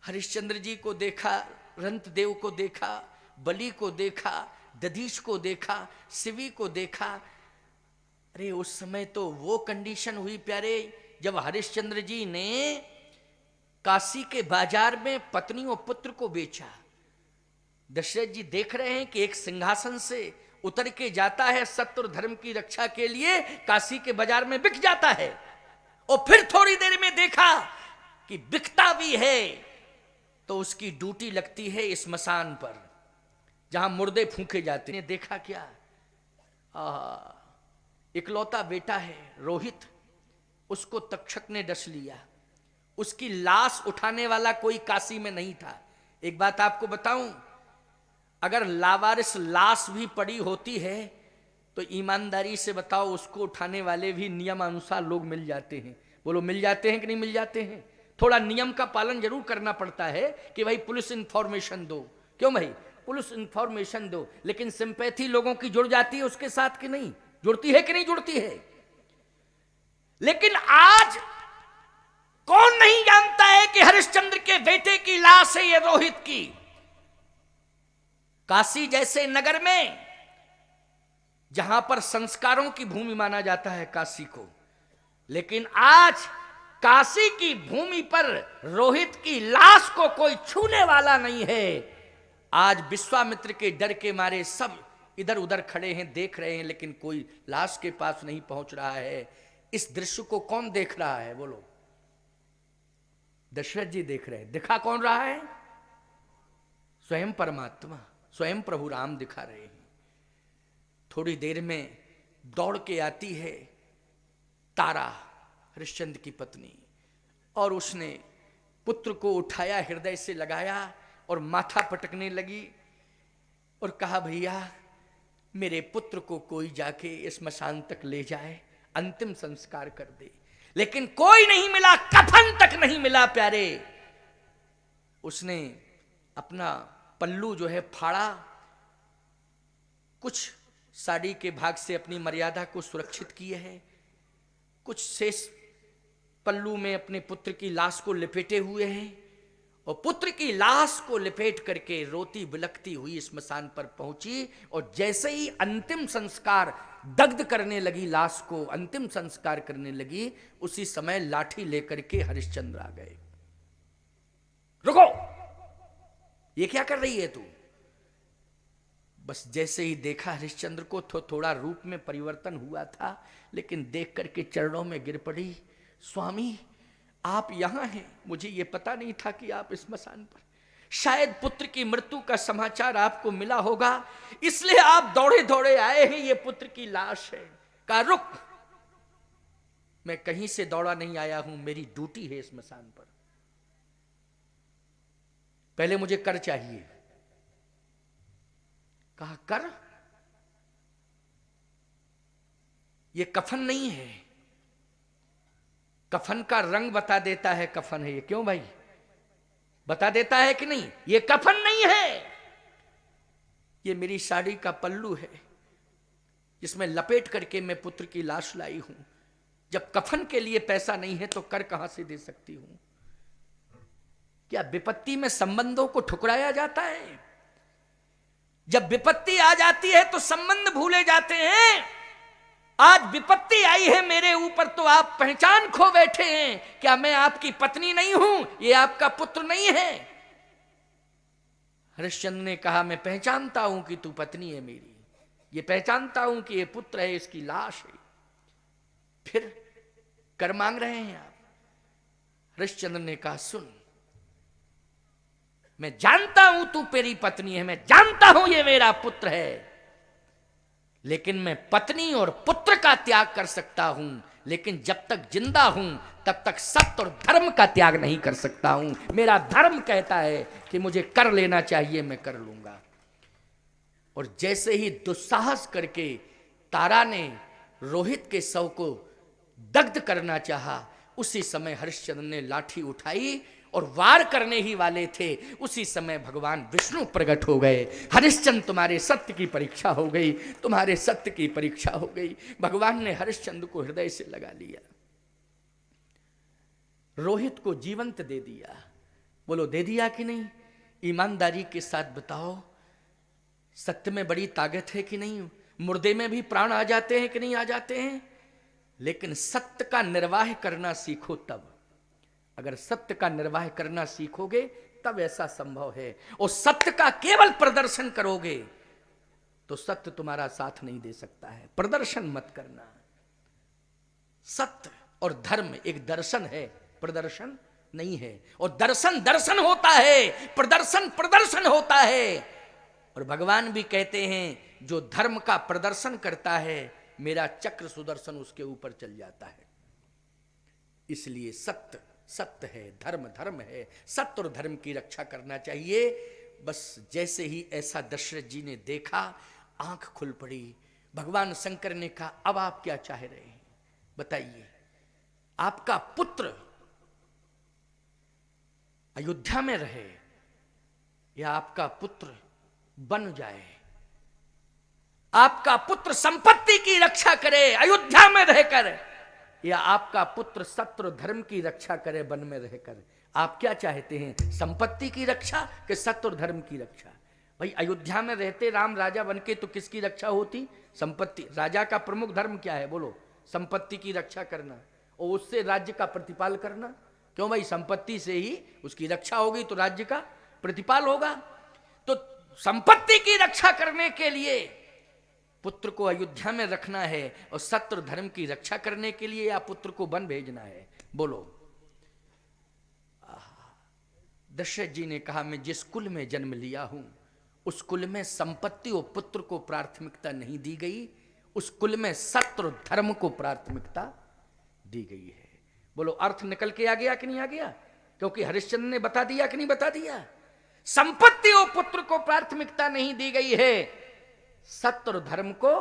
हरिश्चंद्र जी को देखा, रंतदेव को देखा, बलि को देखा, दधीच को देखा, शिवी को देखा। अरे उस समय तो वो कंडीशन हुई प्यारे, जब हरिश्चंद्र जी ने काशी के बाजार में पत्नी और पुत्र को बेचा। दशरथ जी देख रहे हैं कि एक सिंहासन से उतर के जाता है, सत्य और धर्म की रक्षा के लिए काशी के बाजार में बिक जाता है। और फिर थोड़ी देर में देखा कि बिकता भी है तो उसकी ड्यूटी लगती है स्मशान पर, जहां मुर्दे फूंके जाते हैं। देखा क्या, इकलौता बेटा है रोहित, उसको तक्षक ने डस लिया। उसकी लाश उठाने वाला कोई काशी में नहीं था। एक बात आपको बताऊं, अगर लावारिस लाश भी पड़ी होती है तो ईमानदारी से बताओ, उसको उठाने वाले भी नियम अनुसार लोग मिल जाते हैं। बोलो मिल जाते हैं कि नहीं मिल जाते हैं? थोड़ा नियम का पालन जरूर करना पड़ता है कि भाई पुलिस इंफॉर्मेशन दो। क्यों भाई, पुलिस इंफॉर्मेशन दो, लेकिन सिंपैथी लोगों की जुड़ जाती है उसके साथ कि नहीं जुड़ती है? कि नहीं जुड़ती है? लेकिन आज कौन नहीं जानता है कि हरिश्चंद्र के बेटे की लाश है ये रोहित की। काशी जैसे नगर में, जहां पर संस्कारों की भूमि माना जाता है काशी को, लेकिन आज काशी की भूमि पर रोहित की लाश को कोई छूने वाला नहीं है। आज विश्वामित्र के डर के मारे सब इधर उधर खड़े हैं, देख रहे हैं, लेकिन कोई लाश के पास नहीं पहुंच रहा है। इस दृश्य को कौन देख रहा है? बोलो। दशरथ जी देख रहे हैं। दिखा कौन रहा है? स्वयं परमात्मा, स्वयं प्रभु राम दिखा रहे हैं। थोड़ी देर में दौड़ के आती है तारा, हरिश्चंद्र की पत्नी, और उसने पुत्र को उठाया, हृदय से लगाया और माथा पटकने लगी और कहा, भैया मेरे पुत्र को कोई जाके स्मशान तक ले जाए, अंतिम संस्कार कर दे। लेकिन कोई नहीं मिला, कफन तक नहीं मिला प्यारे। उसने अपना पल्लू जो है फाड़ा, कुछ साड़ी के भाग से अपनी मर्यादा को सुरक्षित किए हैं, कुछ शेष पल्लू में अपने पुत्र की लाश को लपेटे हुए हैं, और पुत्र की लाश को लपेट करके रोती बिलखती हुई स्मशान पर पहुंची। और जैसे ही अंतिम संस्कार, दग्ध करने लगी लाश को, अंतिम संस्कार करने लगी, उसी समय लाठी लेकर के हरिश्चंद्र आ गए। रुको, ये क्या कर रही है तू? बस जैसे ही देखा हरिश्चंद्र को, थोड़ा रूप में परिवर्तन हुआ था, लेकिन देख करके चरणों में गिर पड़ी। स्वामी आप यहां हैं, मुझे ये पता नहीं था कि आप स्मशान पर, शायद पुत्र की मृत्यु का समाचार आपको मिला होगा, इसलिए आप दौड़े दौड़े आए हैं, ये पुत्र की लाश है। कहा रुक, मैं कहीं से दौड़ा नहीं आया हूं, मेरी ड्यूटी है स्मशान पर, पहले मुझे कर चाहिए। कहा कर? ये कफन नहीं है, कफन का रंग बता देता है कफन है ये। क्यों भाई, बता देता है कि नहीं? ये कफन नहीं है, ये मेरी साड़ी का पल्लू है, जिसमें लपेट करके मैं पुत्र की लाश लाई हूं। जब कफन के लिए पैसा नहीं है तो कर कहां से दे सकती हूं? क्या विपत्ति में संबंधों को ठुकराया जाता है? जब विपत्ति आ जाती है तो संबंध भूले जाते हैं। आज विपत्ति आई है मेरे ऊपर तो आप पहचान खो बैठे हैं। क्या मैं आपकी पत्नी नहीं हूं? ये आपका पुत्र नहीं है? हरिश्चंद्र ने कहा, मैं पहचानता हूं कि तू पत्नी है मेरी, ये पहचानता हूं कि ये पुत्र है, इसकी लाश है। फिर कर मांग रहे हैं आप? हरिश्चंद्र ने कहा, सुन, मैं जानता हूं तू मेरी पत्नी है, मैं जानता हूं ये मेरा पुत्र है, लेकिन मैं पत्नी और पुत्र का त्याग कर सकता हूं, लेकिन जब तक जिंदा हूं तब तक सत्य और धर्म का त्याग नहीं कर सकता हूं। मेरा धर्म कहता है कि मुझे कर लेना चाहिए, मैं कर लूंगा। और जैसे ही दुस्साहस करके तारा ने रोहित के शव को दग्ध करना चाहा, उसी समय हरिश्चंद्र ने लाठी उठाई और वार करने ही वाले थे, उसी समय भगवान विष्णु प्रकट हो गए। हरिश्चंद्र तुम्हारे सत्य की परीक्षा हो गई, तुम्हारे सत्य की परीक्षा हो गई। भगवान ने हरिश्चंद्र को हृदय से लगा लिया, रोहित को जीवंत दे दिया। बोलो दे दिया कि नहीं? ईमानदारी के साथ बताओ, सत्य में बड़ी ताकत है कि नहीं? मुर्दे में भी प्राण आ जाते हैं कि नहीं आ जाते हैं? लेकिन सत्य का निर्वाह करना सीखो तब। अगर सत्य का निर्वाह करना सीखोगे तब ऐसा संभव है। और सत्य का केवल प्रदर्शन करोगे तो सत्य तुम्हारा साथ नहीं दे सकता है। प्रदर्शन मत करना। सत्य और धर्म एक दर्शन है, प्रदर्शन नहीं है। और दर्शन दर्शन होता है, प्रदर्शन प्रदर्शन होता है। और भगवान भी कहते हैं जो धर्म का प्रदर्शन करता है मेरा चक्र सुदर्शन उसके ऊपर चल जाता है। इसलिए सत्य सत्य है, धर्म धर्म है। सत्य और धर्म की रक्षा करना चाहिए। बस जैसे ही ऐसा दशरथ जी ने देखा, आंख खुल पड़ी। भगवान शंकर ने कहा अब आप क्या चाह रहे हैं बताइए? आपका पुत्र अयोध्या में रहे या आपका पुत्र बन जाए? आपका पुत्र संपत्ति की रक्षा करे अयोध्या में रहकर, या आपका पुत्र सत्य और धर्म की रक्षा करे वन में रहकर? आप क्या चाहते हैं, संपत्ति की रक्षा कि सत्य और धर्म की रक्षा? भाई अयोध्या में रहते राम राजा बनके तो किसकी रक्षा होती? संपत्ति। राजा का प्रमुख धर्म क्या है बोलो? संपत्ति की रक्षा करना और उससे राज्य का प्रतिपाल करना। क्यों भाई? संपत्ति से ही उसकी रक्षा होगी तो राज्य का प्रतिपाल होगा। तो संपत्ति की रक्षा करने के लिए पुत्र को अयोध्या में रखना है और सत्य और धर्म की रक्षा करने के लिए या पुत्र को वन भेजना है? बोलो। दशरथ जी ने कहा मैं जिस कुल में जन्म लिया हूं उस कुल में संपत्ति और पुत्र को प्राथमिकता नहीं दी गई, उस कुल में सत्य और धर्म को प्राथमिकता दी गई है। बोलो अर्थ निकल के आ गया कि नहीं आ गया? क्योंकि हरिश्चंद्र ने बता दिया कि नहीं बता दिया? संपत्ति और पुत्र को प्राथमिकता नहीं दी गई है, सत्य और धर्म को